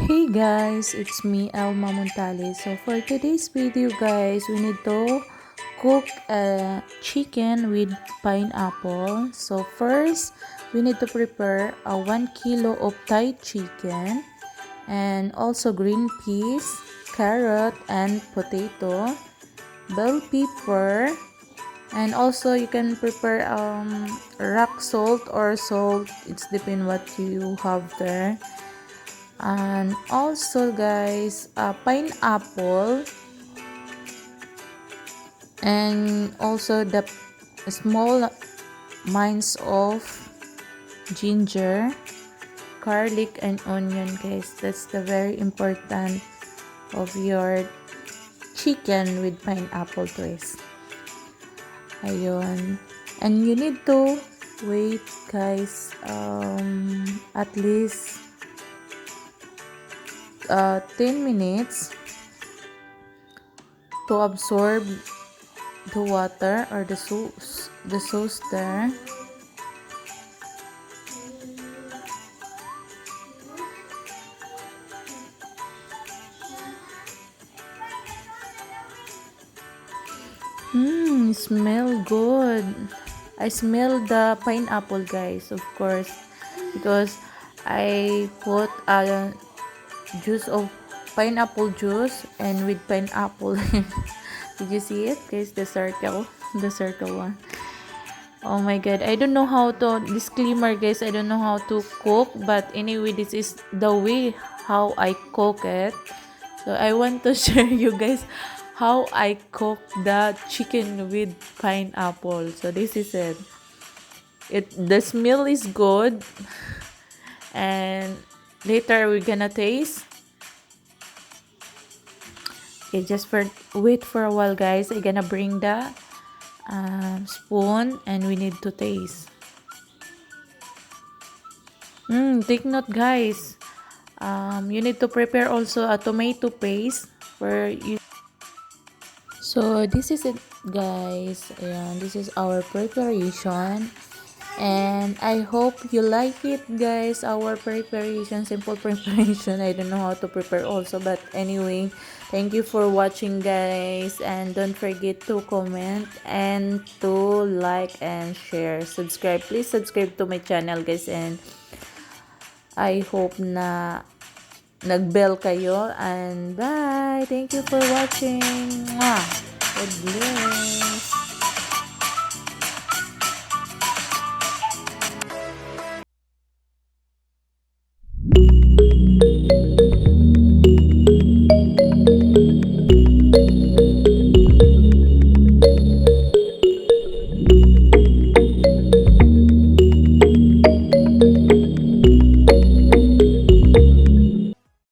Hey guys, it's me Elma Montale. So for today's video guys, we need to cook a chicken with pineapple. So first, we need to prepare a 1 kilo of Thai chicken and also green peas, carrot and potato, bell pepper, and also you can prepare rock salt or salt. It's depend what you have there. And also guys, pineapple, and also the small minds of ginger, garlic and onion guys. That's the very important of your chicken with pineapple twist. Ayun. And you need to wait guys at least 10 minutes to absorb the water or the sauce there. Smell good. I smell the pineapple guys, of course, because I put juice of pineapple juice and with pineapple. Did you see it guys? The circle one. Oh my god, I don't know how to, disclaimer guys, I don't know how to cook, but anyway, this is the way how I cook it. So I want to share you guys how I cook the chicken with pineapple. So this is it. The smell is good, and later we're gonna taste. Okay, just wait for a while guys. I'm gonna bring the spoon and we need to taste. Take note guys, you need to prepare also a tomato paste for you. So this is it guys. Ayan, this is our preparation. And I hope you like it guys, our preparation, simple preparation. I don't know how to prepare also, but anyway, thank you for watching guys, and don't forget to comment and to like and share, subscribe, please subscribe to my channel guys, and I hope na nag-bell kayo, and bye, thank you for watching. God bless.